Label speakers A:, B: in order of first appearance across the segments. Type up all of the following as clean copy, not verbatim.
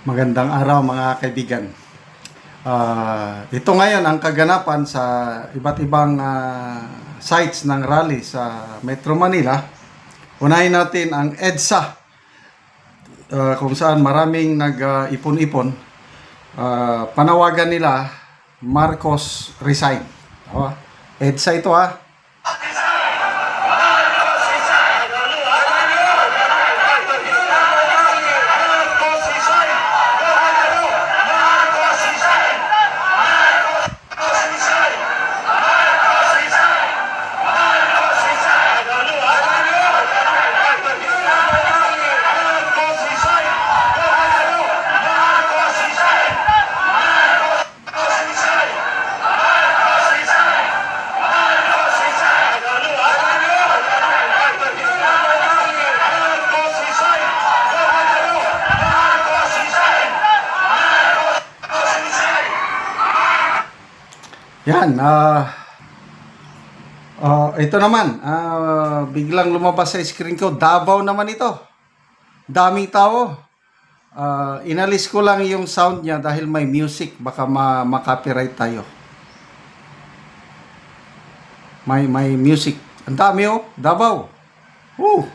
A: Magandang araw mga kaibigan. Ito ngayon ang kaganapan sa iba't ibang sites ng rally sa Metro Manila. Unahin natin ang EDSA, kung saan maraming nag-ipon-ipon. Panawagan nila, Marcos resign. EDSA ito ha. Yan, ito naman, biglang lumabas sa screen ko, Davao naman ito. Daming tao. Inalis ko lang yung sound niya dahil may music, baka ma-copyright tayo. May music. Ang dami oh, Davao. Woo!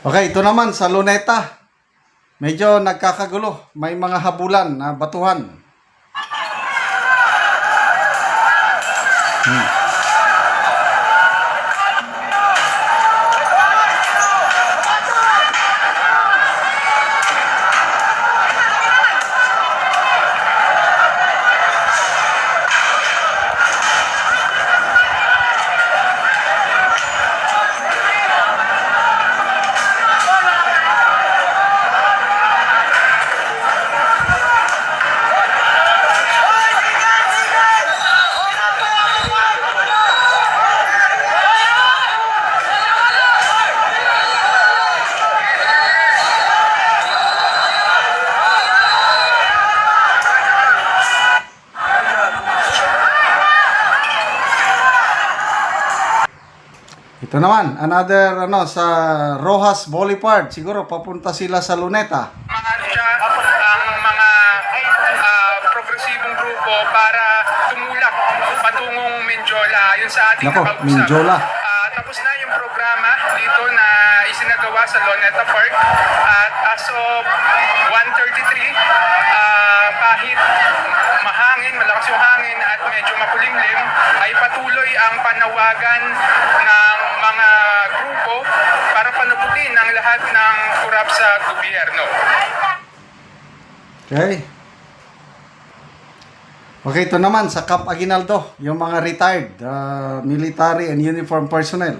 A: Okay, ito naman sa Luneta. Medyo nagkakagulo. May mga habulan na batuhan. Ito naman, another sa Rojas Boulevard. Siguro papunta sila sa Luneta.
B: Ang mga progresibong grupo para tumulak patungong Menjola. Yun sa ating
A: Nako, Menjola.
B: Tapos na yung programa dito na isinagawa sa Luneta Park. At as of 1:33, kahit mahangin, malakas yung hangin at medyo makulimlim, ay patuloy ang panawagan ng mga grupo para panagutin ang lahat ng kurap sa gobyerno.
A: Okay. Okay, ito naman sa Camp Aguinaldo, yung mga retired military and uniform personnel.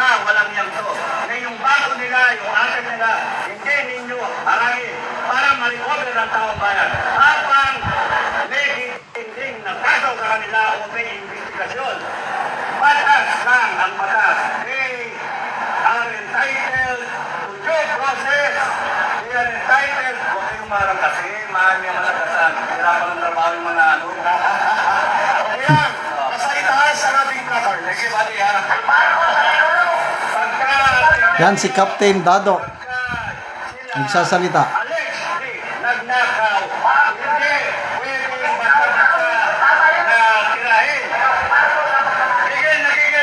C: Walang yangto. Na yung bago nila, yung asset nila, hindi ninyo harangin para ma-recover ang taong bayan. Habang may hindi nagkasaw sa kanila o may investigasyon. Batas lang ang batas. They are entitled to due process. They are entitled. Huwag kayong marang kasi, mahal niya matagasan. Hirapan ng trabaho yung mga ano. Ayan, nasa itaas ang ating cover. Sige, buddy, ha?
A: Yan si Captain Dado. Nagsasalita.
C: Nagnakaw. Hindi pwedeng basta-basta na tirahin. Tigil na tigil.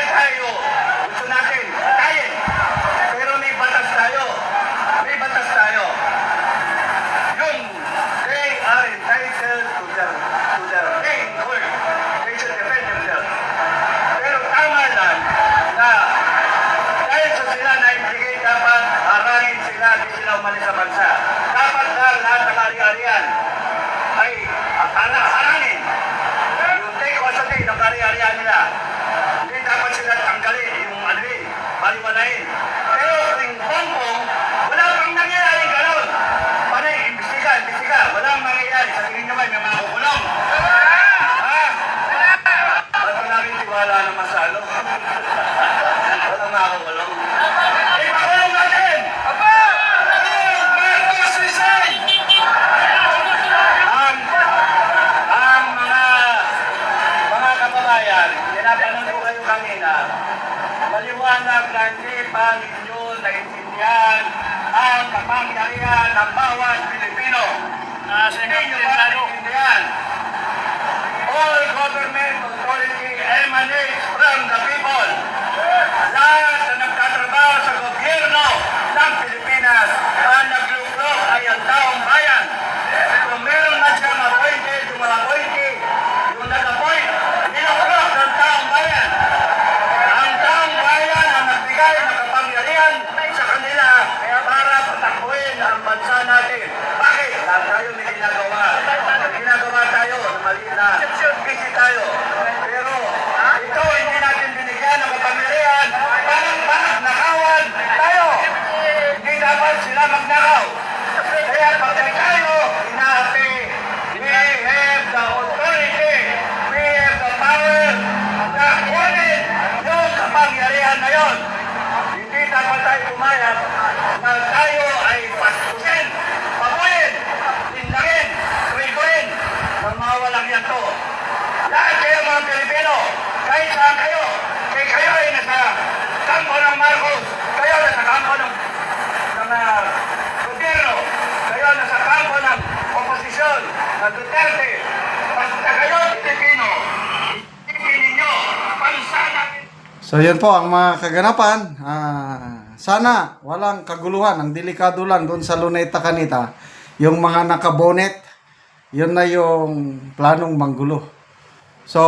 C: kapangyarihan nila. Hindi dapat sila tanggalin yung ano eh, baliwalain. Pero yung Bongbong, wala pang nangyayari gano'n. Panay, imbestiga. Walang mangyayari. Sa tingin nyo ba, may mga kukulong? Ha? Ba't wala rin tiwala naman sa ano? Walang mga kukulong. Ipakulong natin! Marcos resign! Ang mga kababayan, pinapanood ko kayo kanina, maliwanag na hindi pa ninyo naintindihan ang kapangyarihan ng bawat Pilipino. Hindi nyo ba naintindihan? All government authority emanates from the people. Lahat na nagtatrabaho sa gobyerno ng Pilipinas ang nagluklok ay ang taong bayan. Kung meron man siyang appointed, yung mga appointee, yung nag-appoint, niluklok ng taong bayan. Ang taong bayan ang nagbigay ng kapangyarihan sa kanila para patakbuhin ang bansa natin. Bakit? Lahat tayo may ginagawa. May ginagawa tayo na mali na. Busy tayo. Pero ito hindi natin binigyan ng kapangyarihan. Parang nakawan tayo. Hindi dapat sila magnakaw. Kaya pag tayo, inaati, we have the authority, we have the power na kunin yung kapangyarihan na yun. Hindi dapat tayo pumayag na tayo ay pastusin, pabuhin, tindagin, triguin, ng mga walang yanto. Lahat kayo mga Pilipino, kahit saan kayo, kayo ay nasa kampo ng Marcos, kayo nasa kampo ng gobyerno, kayo nasa kampo ng oposisyon, ng Duterte, basta kayo Pilipino, isipin ninyo, bansa natin.
A: So yan po ang mga kaganapan. Sana walang kaguluhan. Ang delikado lang doon sa Luneta Canita, yung mga nakabonet, yun na yung planong manggulo. So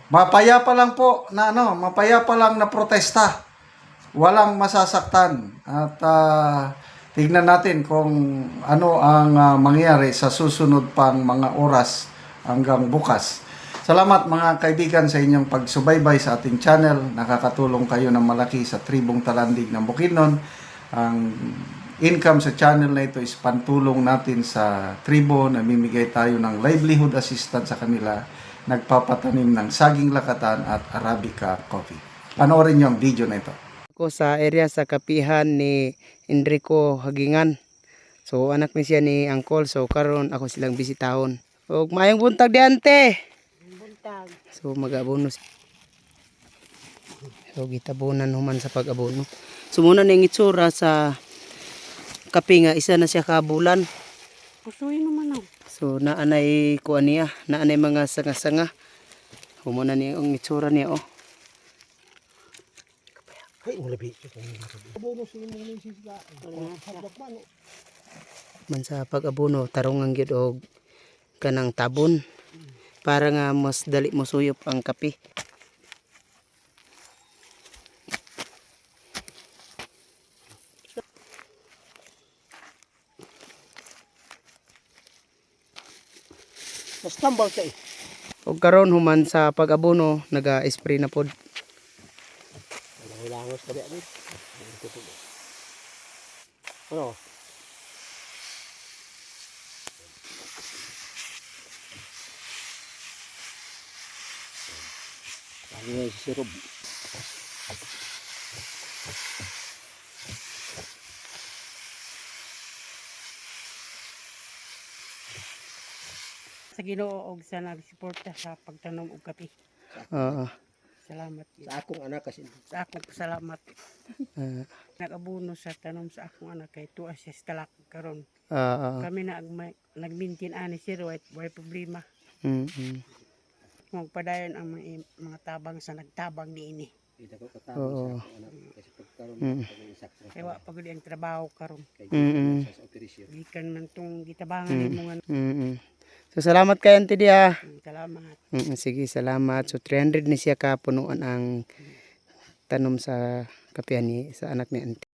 A: mapayapa lang po na mapayapa lang na protesta. Walang masasaktan. At tignan natin kung ano ang mangyari sa susunod pang mga oras hanggang bukas. Salamat mga kaibigan sa inyong pagsubaybay sa ating channel. Nakakatulong kayo ng malaki sa Tribong Talandig ng Bukidnon. Ang income sa channel na ito is pantulong natin sa tribo. Namimigay tayo ng livelihood assistance sa kanila. Nagpapatanim ng saging lakatan at Arabica coffee. Panoorin niyo ang video na ito.
D: Ako sa area sa kapihan ni Enrico Hagingan. So anak ni siya ni Angkol. So karon ako silang bisitahon. Og maayong buntag di ante. Buntag. So mag-abono. So gitabunan human sa pag-abono. So muna ning itsura sa kapi nga isa na siya kabulan.
E: Pusuin naman ako.
D: So naanay kuan niya, naanay mga sanga-sanga. Humuna ni ang itsura niya oh. Man sa pag-abono tarungan gyud og kanang tabon para nga mas dali mo suyop ang kape.
E: Mas tambal siya eh.
D: Og karon human sa pag-abono naga-spray na pod.
E: Langos ka di abit. Ano? Ano yung sirup? Sa Ginoo og sa nagsuporta sa pagtanom og kape.
D: Oo.
E: Salamat.
F: Sa akong anak kasi.
E: Sa akong salamat.
D: Ah,
E: Nag-abono sa tanom sa akong anak kay tuwa siya sa talak karon. Kami na nagmintin ani sir way problema. Magpadayon ang mga tabang sa nagtabang niini.
F: Kita ko katapos
D: Oo.
F: sa akong anak kasi pagkaroon sakto.
E: Kaya wa pagud ang trabaho karon.
F: Kaya sa operasyon.
E: Gikan man tong gitabangan nimo nga.
D: So salamat kay Auntie Dia.
E: Salamat.
D: Sige, salamat. So 300 ni siya ka punuan ang tanom sa kapihan ni sa anak ni Auntie.